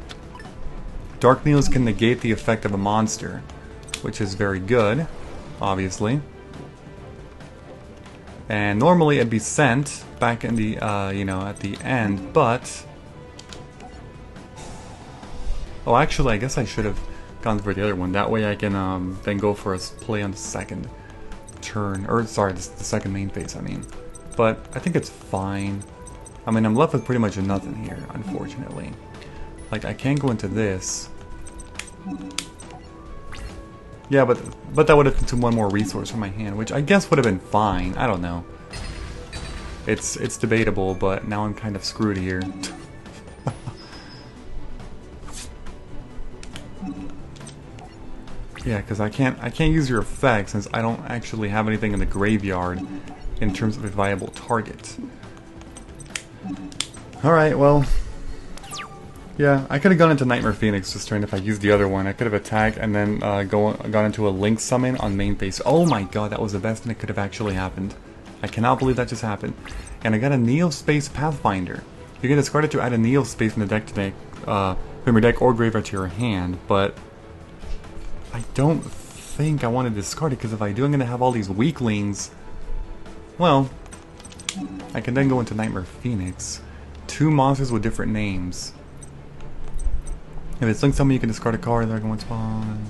Dark Neos can negate the effect of a monster, which is very good, obviously. And normally it'd be sent back in the, you know, at the end, but... Oh, actually, I guess I should have gone for the other one. That way I can then go for a play on the second turn. Or, sorry, the second main phase, I mean. But I think it's fine. I mean, I'm left with pretty much nothing here, unfortunately. Like, I can't go into this. Yeah, but that would have consumed one more resource from my hand, which I guess would have been fine. I don't know. It's debatable, but now I'm kind of screwed here. Yeah, because I can't use your effect since I don't actually have anything in the graveyard in terms of a viable target. All right, well. Yeah, I could have gone into Nightmare Phoenix this turn if I used the other one. I could have attacked and then gone into a Link summon on main phase. Oh my god, that was the best thing that could have actually happened. I cannot believe that just happened. And I got a Neo Space Pathfinder. You can discard it to add a Neo Space from the deck to from your deck or graveyard to your hand, but I don't think I want to discard it because if I do, I'm going to have all these weaklings. Well, I can then go into Nightmare Phoenix. 2 monsters with different names. If it's Link Summon, you can discard a card that one spawn.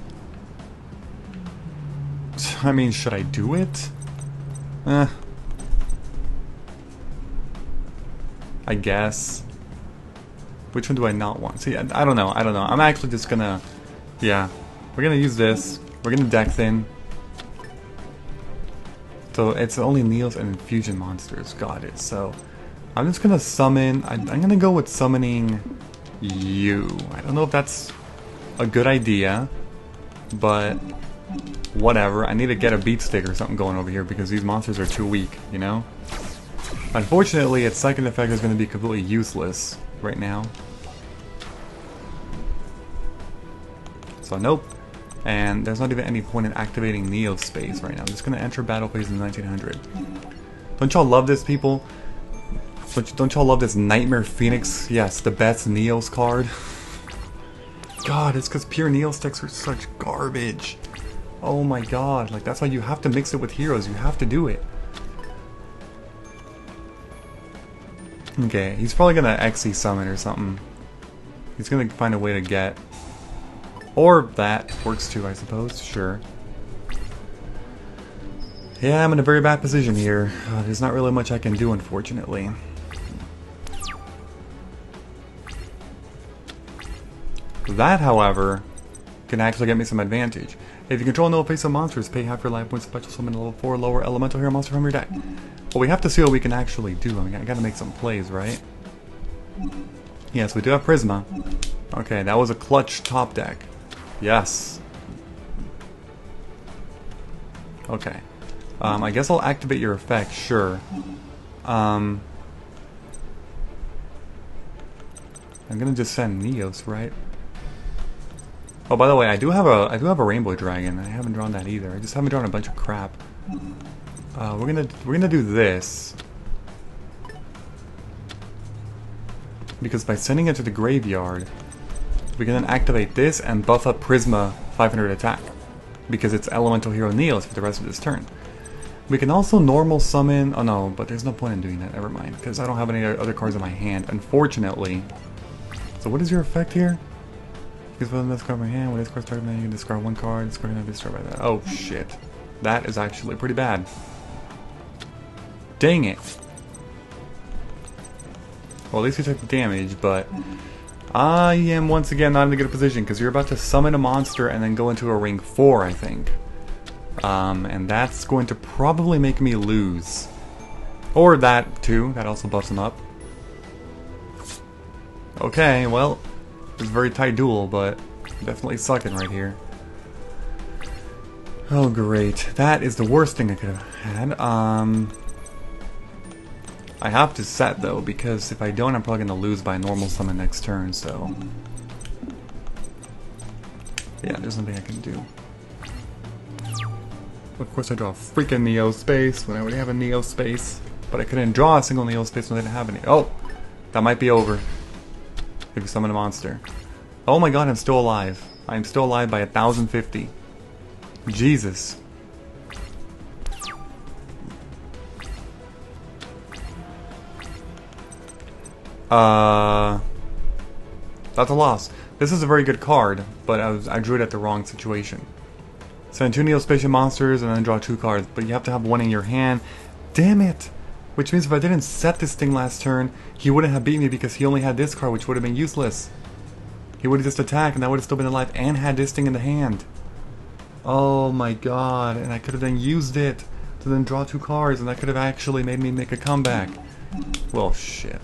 I mean, should I do it? I guess. Which one do I not want? See, I don't know. I'm actually just gonna... Yeah. We're gonna use this. We're gonna deck thin. So it's only Neos and Infusion monsters. Got it. So I'm just gonna summon... I'm gonna go with summoning... you. I don't know if that's a good idea, but Whatever. I need to get a beat stick or something going over here because these monsters are too weak, you know? Unfortunately, its second effect is going to be completely useless right now. So nope. And there's not even any point in activating Neo Space right now. I'm just going to enter battle phase in 1900. Don't y'all love this, people? Don't y'all love this Nightmare Phoenix? Yes, the best Neos card. God, it's because pure Neos decks are such garbage. Oh my god, like that's why you have to mix it with heroes. You have to do it. Okay, he's probably gonna XE summon or something. He's gonna find a way to get. Or that works too, I suppose. Sure. Yeah, I'm in a very bad position here. There's not really much I can do, unfortunately. That, however, can actually get me some advantage. If you control no face of monsters, pay half your life points, special summon a level 4 lower elemental hero monster from your deck. Well, we have to see what we can actually do. I mean, I gotta make some plays, right? Yes, we do have Prisma. Okay, that was a clutch top deck. Yes. Okay. I guess I'll activate your effect, sure. I'm gonna just send Neos, right? Oh, by the way, I do have a Rainbow Dragon. I haven't drawn that either. I just haven't drawn a bunch of crap. We're gonna do this because by sending it to the graveyard, we can then activate this and buff up Prisma 500 attack because it's Elemental Hero Neos for the rest of this turn. We can also normal summon. Oh no, but there's no point in doing that. Never mind, because I don't have any other cards in my hand, unfortunately. So what is your effect here? Because with this card in my hand, when this card starts, you can discard one card. This card can be destroyed by that. Oh shit, that is actually pretty bad. Dang it. Well, at least you took the damage, but I am once again not in a good position because you're about to summon a monster and then go into a ring 4, I think. And that's going to probably make me lose. Or that too. That also buffs him up. Okay, well, it's a very tight duel, but definitely sucking right here. Oh great, that is the worst thing I could have had. I have to set though, because if I don't, I'm probably gonna lose by normal summon next turn. So yeah, there's nothing I can do. Of course, I draw a freaking Neo space when I already have a Neo space, but I couldn't draw a single Neo space when I didn't have any. Oh, that might be over. If you summon a monster. Oh my god, I'm still alive. I'm still alive by 1050. Jesus. That's a loss. This is a very good card, but I drew it at the wrong situation. Send 2 Neospatial monsters and then draw 2 cards, but you have to have one in your hand. Damn it! Which means if I didn't set this thing last turn, he wouldn't have beat me because he only had this card, which would have been useless. He would have just attacked and I would have still been alive and had this thing in the hand. Oh my god, and I could have then used it to then draw 2 cards and that could have actually made me make a comeback. Well, shit.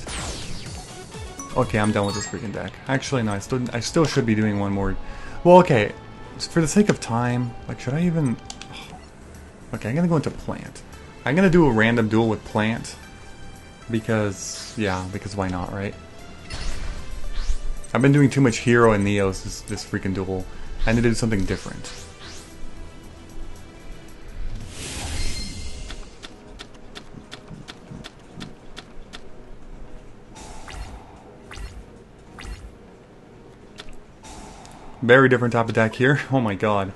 Okay, I'm done with this freaking deck. Actually, no, I still should be doing one more. Well, okay, for the sake of time, like, should I even... Okay, I'm gonna go into Plant. I'm gonna do a random duel with Plant. Because, yeah, because why not, right? I've been doing too much Hero and Neos this freaking duel. I need to do something different. Very different type of deck here. Oh my god.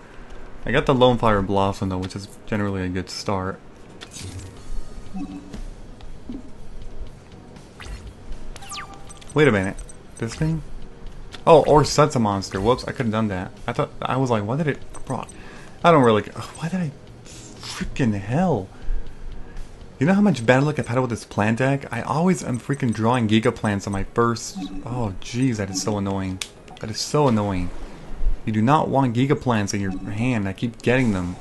I got the Lone Fire Blossom though, which is generally a good start. Wait a minute. This thing? Oh, or sets a monster. Whoops, I could have done that. I was like, why did it... I don't really... Why did I... Freaking hell. You know how much bad luck I've had with this plant deck? I always am freaking drawing Giga Plants on my first... Oh, jeez, that is so annoying. That is so annoying. You do not want Giga Plants in your hand. I keep getting them.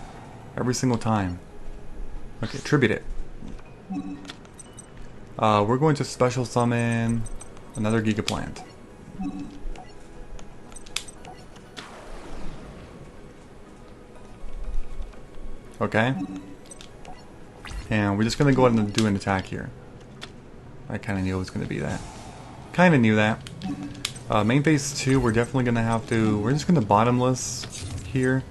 Every single time. Okay, tribute it. We're going to special summon another Giga Plant. Okay? And we're just going to go ahead and do an attack here. I kind of knew it was going to be that. Kind of knew that. Main phase 2, we're definitely going to have to... We're just going to bottomless here.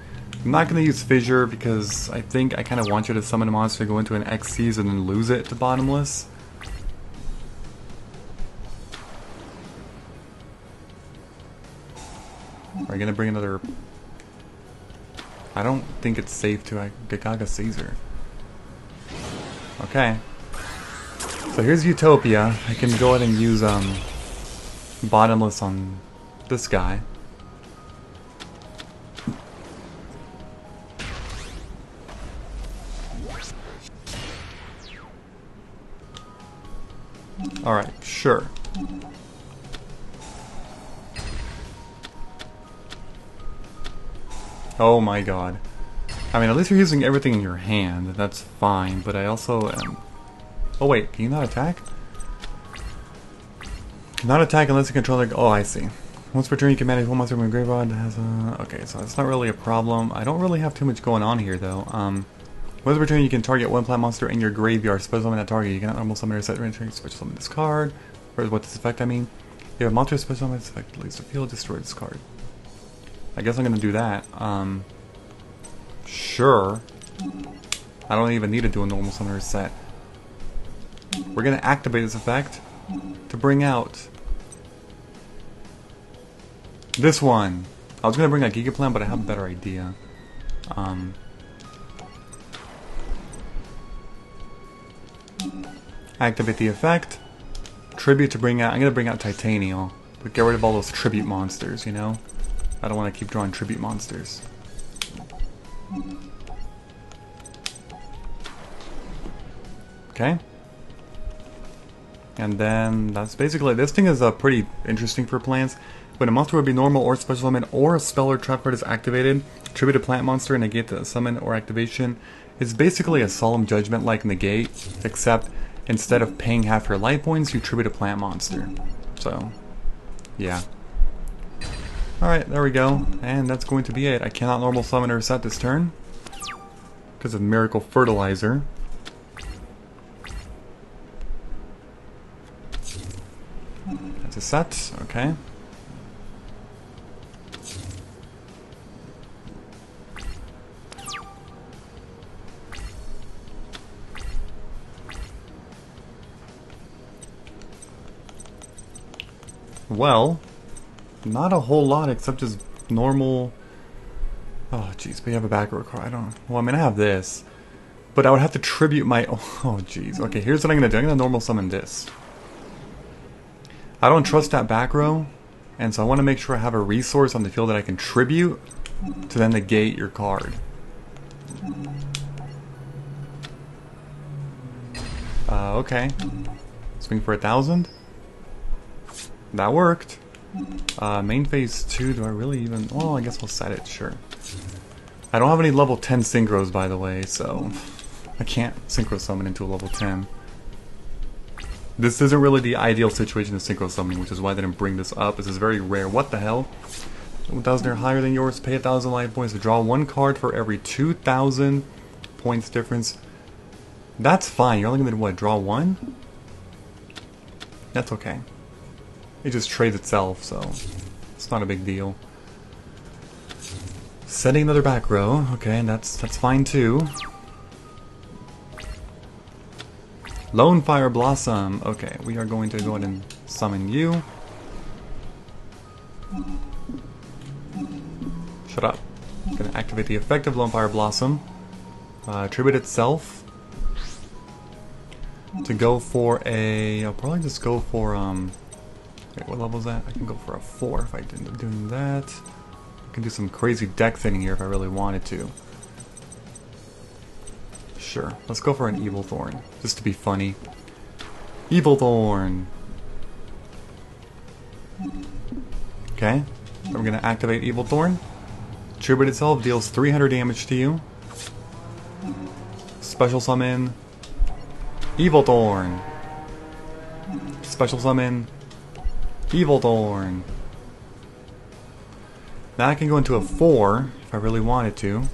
I'm not going to use Fissure because I think I kind of want you to summon a monster, go into an Xyz, and then lose it to bottomless. Are you going to bring another... I don't think it's safe to Gaga Caesar. Okay. So here's Utopia. I can go ahead and use bottomless on this guy. Alright, sure. Oh my god. I mean, at least you're using everything in your hand. That's fine, but I also am... Oh wait, can you not attack? Cannot attack unless you control the... Oh, I see. Once per turn you can manage one monster from a graveyard that has a... Okay, so that's not really a problem. I don't really have too much going on here, though. Once per turn you can target one plant monster in your graveyard. Special summon that target. You cannot normal summon or set range special summon this card. Or what this effect, I mean. If you have a monster special summon this effect leaves the field, destroy this card. I guess I'm gonna do that. Sure. I don't even need to do a normal summoner set. We're gonna activate this effect to bring out this one. I was gonna bring out Gigaplan, but I have a better idea. Activate the effect. Tribute to bring out. I'm gonna bring out Titanial, but get rid of all those tribute monsters. You know, I don't want to keep drawing tribute monsters. Okay. And then that's basically, this thing is pretty interesting for plants. When a monster would be normal or special summon or a spell or trap card is activated, tribute a plant monster and negate the summon or activation. It's basically a solemn judgment like negate, except instead of paying half your life points, you tribute a plant monster. So, yeah. Alright, there we go. And that's going to be it. I cannot normal summon or set this turn because of Miracle Fertilizer. That's a set, okay. Well, not a whole lot except just normal... Oh jeez, but you have a back row card. I don't... Well, I mean I have this. But I would have to tribute my... Oh jeez. Okay, here's what I'm going to do. I'm going to normal summon this. I don't trust that back row, and so I want to make sure I have a resource on the field that I can tribute to then negate your card. Okay. Swing for 1,000. That worked. Main phase 2, do I really even... Oh, I guess I'll set it, sure. I don't have any level 10 synchros, by the way, so I can't synchro summon into a level 10. This isn't really the ideal situation of synchro summoning, which is why I didn't bring this up. This is very rare. What the hell? 1,000 or higher than yours, pay 1,000 life points to draw one card for every 2,000 points difference. That's fine. You're only going to, what, draw one? That's okay. It just trades itself, so it's not a big deal. Setting another back row. Okay, and that's fine too. Lone Fire Blossom. Okay, we are going to go ahead and summon you. Shut up. I'm going to activate the effect of Lone Fire Blossom. Tribute itself. To go for a... I'll probably just go for... Wait, what level is that? I can go for a 4 if I end up doing that. I can do some crazy deck thinning here if I really wanted to. Sure, let's go for an Evil Thorn, just to be funny. Evil Thorn! Okay, so we're going to activate Evil Thorn. Tribute itself deals 300 damage to you. Special summon Evil Thorn. Special summon Evil Thorn. Now I can go into a 4 if I really wanted to.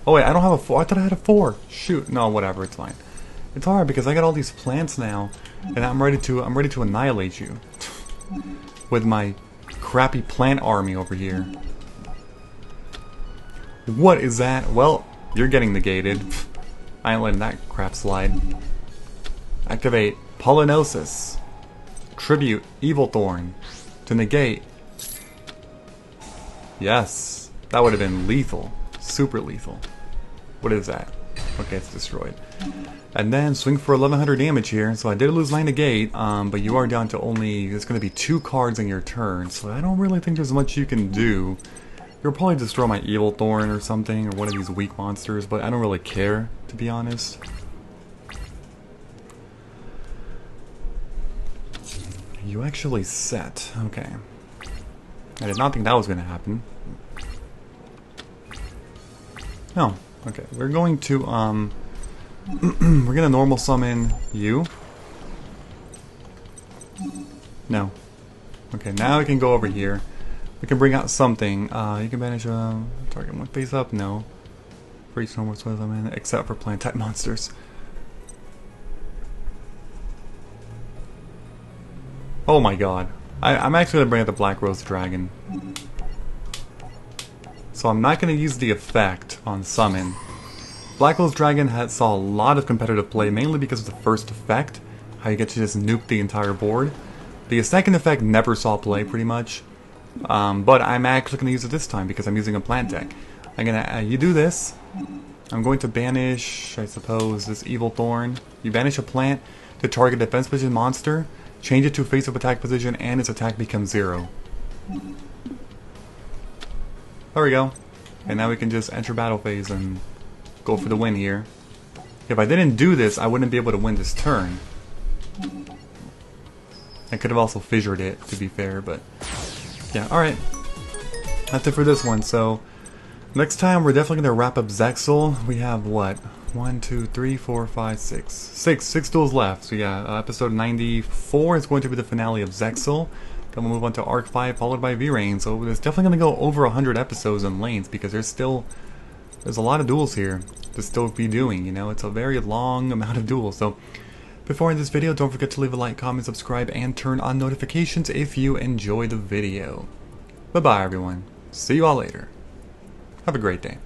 Oh wait, I don't have a 4. I thought I had a 4. Shoot. No, whatever. It's fine. It's hard because I got all these plants now, and I'm ready to annihilate you with my crappy plant army over here. What is that? Well, you're getting negated. I ain't letting that crap slide. Activate Pollinosis. Tribute Evil Thorn to negate. Yes, that would have been lethal. Super lethal. What is that? Okay, it's destroyed. And then swing for 1100 damage here. So I did lose 9 negate, but you are down to only, there's going to be 2 cards in your turn. So I don't really think there's much you can do. You'll probably destroy my Evil Thorn or something, or one of these weak monsters, but I don't really care, to be honest. You actually set. Okay. I did not think that was going to happen. Oh, okay. We're going to, we're going to normal summon you. No. Okay, now we can go over here. We can bring out something. You can banish a target one face up. No. For each normal summon, except for plant type monsters. Oh my god. I'm actually going to bring out the Black Rose Dragon. So I'm not going to use the effect on summon. Black Rose Dragon saw a lot of competitive play, mainly because of the first effect, how you get to just nuke the entire board. The second effect never saw play, pretty much. But I'm actually going to use it this time because I'm using a plant deck. I'm going to, you do this. I'm going to banish, I suppose, this Evil Thorn. You banish a plant to target a defense position monster, change it to face-up attack position, and its attack becomes 0. There we go. And now we can just enter battle phase and go for the win here. If I didn't do this, I wouldn't be able to win this turn. I could have also fissured it, to be fair, but yeah, alright. That's it for this one. So next time we're definitely going to wrap up Zexal. We have what? 1, 2, 3, 4, 5, 6. 6 duels left. So yeah, episode 94 is going to be the finale of Zexal. Then we'll move on to Arc 5, followed by V-Rain. So it's definitely going to go over 100 episodes in lanes because there's a lot of duels here to still be doing, you know. It's a very long amount of duels. So before I end this video, don't forget to leave a like, comment, subscribe, and turn on notifications if you enjoy the video. Bye-bye, everyone. See you all later. Have a great day.